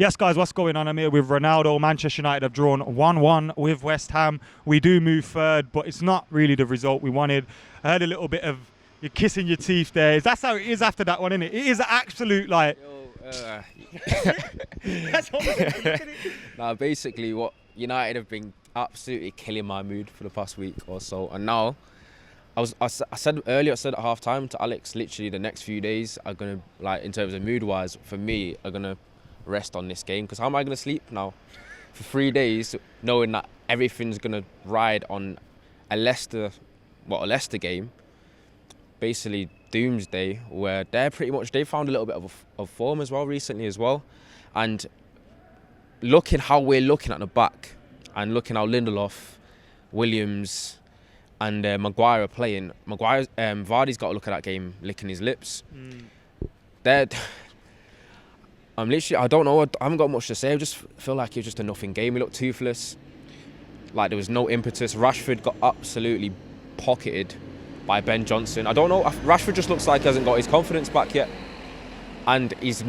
Yes, guys, what's going on? I'm here with Ronaldo. Manchester United have drawn 1-1 with West Ham. We do move third, but it's not really the result we wanted. I heard a little bit of you kissing your teeth there. That's how it is after that one, isn't it? It is absolute, like... That's what Now, basically, what United have been absolutely killing my mood for the past week or so. And now, I said earlier, I said at half-time to Alex, literally the next few days are going to, like, in terms of mood-wise, for me, are going to rest on this game. Because how am I going to sleep now for 3 days knowing that everything's going to ride on a Leicester game, basically doomsday, where they found a little bit of form as well recently as well. And looking how we're looking at the back and looking how Lindelof, Williams and Maguire are playing, Vardy's got to look at that game licking his lips. I don't know, I haven't got much to say. I just feel like it was just a nothing game. We looked toothless, like there was no impetus. Rashford got absolutely pocketed by Ben Johnson. I don't know, Rashford just looks like he hasn't got his confidence back yet. And he's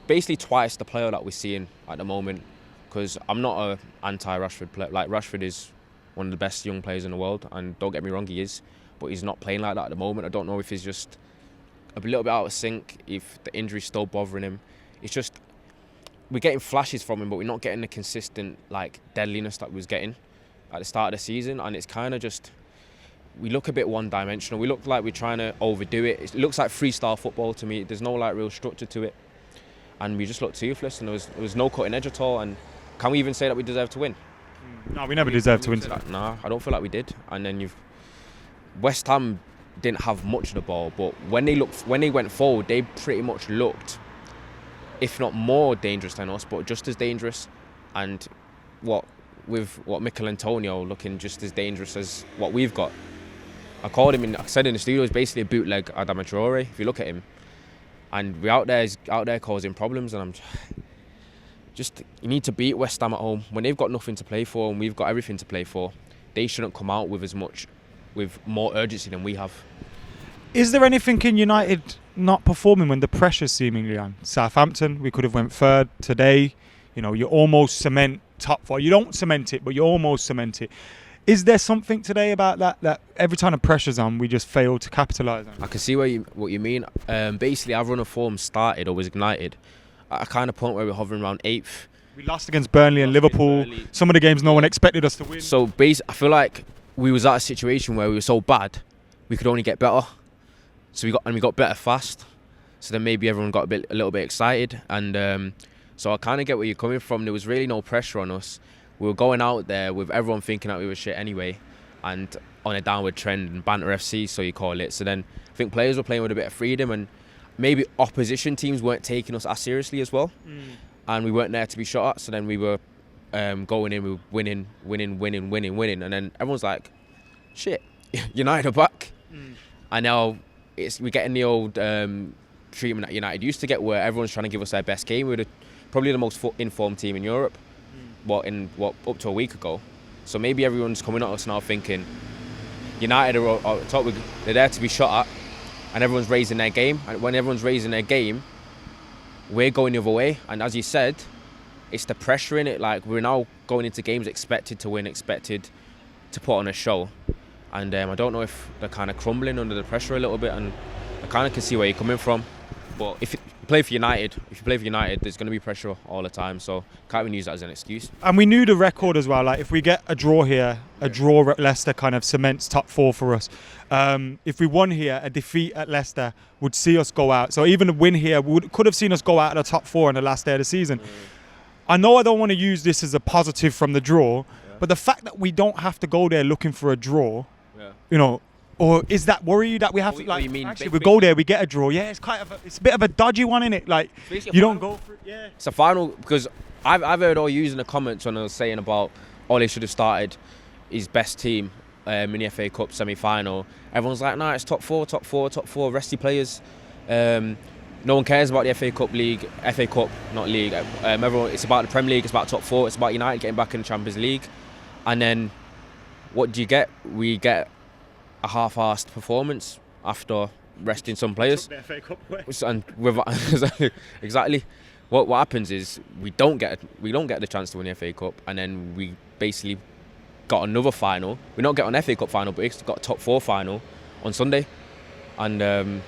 basically twice the player that we're seeing at the moment. Because I'm not an anti-Rashford player. Like, Rashford is one of the best young players in the world, and don't get me wrong, he is. But he's not playing like that at the moment. I don't know if he's just a little bit out of sync, if the injury's still bothering him. It's just, we're getting flashes from him, but we're not getting the consistent, like, deadliness that we was getting at the start of the season. And it's kind of just, we look a bit one-dimensional. We look like we're trying to overdo it. It looks like freestyle football to me. There's no, like, real structure to it. And we just looked toothless, and there was no cutting edge at all. And can we even say that we deserve to win? No, we never deserved to win. No, I don't feel like we did. And then West Ham didn't have much of the ball, but when they went forward, they pretty much looked, if not more dangerous than us, but just as dangerous. And with Mikel Antonio looking just as dangerous as what we've got. I said in the studio, it's basically a bootleg Adama Traore, if you look at him. And we're out there causing problems, and I'm just, you need to beat West Ham at home. When they've got nothing to play for and we've got everything to play for, they shouldn't come out with more urgency than we have. Is there anything in United not performing when the pressure's seemingly on? Southampton, we could have went third today. You know, you almost cement top four. You don't cement it, but you almost cement it. Is there something today about that every time the pressure's on, we just fail to capitalise on? I can see what you mean. Basically, our run of form started or was ignited at a kind of point where we're hovering around 8th. We lost against Burnley and Liverpool. Some of the games no one expected us to win. So I feel like we was at a situation where we were so bad, we could only get better. So we got better fast. So then maybe everyone got a little bit excited. And so I kind of get where you're coming from. There was really no pressure on us. We were going out there with everyone thinking that we were shit anyway, and on a downward trend, and banter FC, so you call it. So then I think players were playing with a bit of freedom, and maybe opposition teams weren't taking us as seriously as well. And we weren't there to be shot at. So then we were going in, we were winning. And then everyone's like, shit, United are back. And now we're getting the old treatment that United used to get, where everyone's trying to give us their best game. We were probably the most informed team in Europe. Up to a week ago. So maybe everyone's coming at us now thinking United are top, they're there to be shot at, and everyone's raising their game. And when everyone's raising their game, we're going the other way. And as you said, it's the pressure in it. Like, we're now going into games expected to win, expected to put on a show. And I don't know if they're kind of crumbling under the pressure a little bit. And I kind of can see where you're coming from. But if you play for United, there's going to be pressure all the time. So can't even use that as an excuse. And we knew the record as well. Like, if we get a draw here, a draw at Leicester kind of cements top four for us. If we won here, a defeat at Leicester would see us go out. So even a win here could have seen us go out of the top four in the last day of the season. I know I don't want to use this as a positive from the draw, but the fact that we don't have to go there looking for a draw, you know. Or is that worry that we have to, like, actually we go there, we get a draw? Yeah, it's a bit of a dodgy one, innit? Like, you don't go for it, yeah. It's a final, because I've heard all you in the comments when I was saying about Ole should have started his best team in the FA Cup semi-final. Everyone's like, nah, it's top four, resty players. No one cares about the FA Cup, not league. It's about the Premier League, it's about top four, it's about United getting back in the Champions League. And then what do you get? We get a half-assed performance after resting some players. The FA Cup away. And exactly. what happens is we don't get the chance to win the FA Cup, and then we basically got another final. We're not getting an FA Cup final, but we got a top 4 final on Sunday, and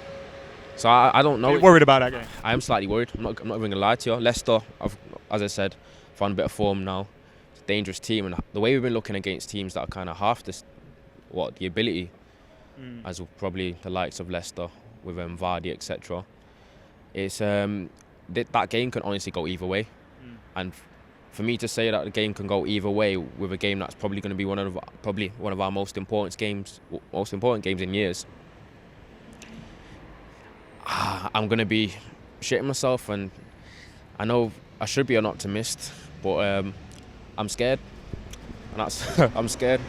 so I don't know. Are you worried about that game? I am slightly worried. I'm not even gonna lie to you. Leicester, as I said, found a bit of form now. It's a dangerous team, and the way we've been looking against teams that are kind of half the ability, as probably the likes of Leicester with Vardy, etc. It's that game can honestly go either way, and for me to say that the game can go either way with a game that's probably going to be one of our most important games in years, I'm going to be shitting myself, and I know I should be an optimist, but I'm scared, and that's I'm scared.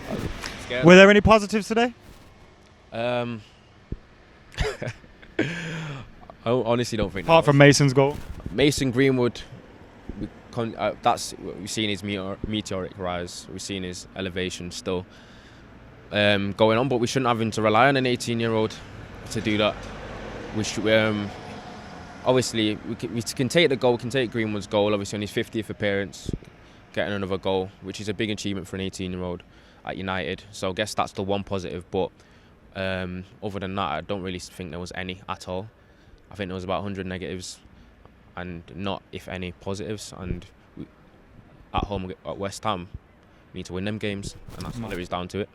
Were there any positives today? I honestly don't think. Apart from Mason's goal. Mason Greenwood, that's what we've seen his meteoric rise. We've seen his elevation still going on, but we shouldn't have him to rely on an 18-year-old to do that. We should obviously we can take the goal, we can take Greenwood's goal. Obviously on his 50th appearance, getting another goal, which is a big achievement for an 18-year-old at United. So I guess that's the one positive. But other than that, I don't really think there was any at all. I think there was about 100 negatives, and not, if any, positives. And at home at West Ham, we need to win them games, and that's all there is down to it.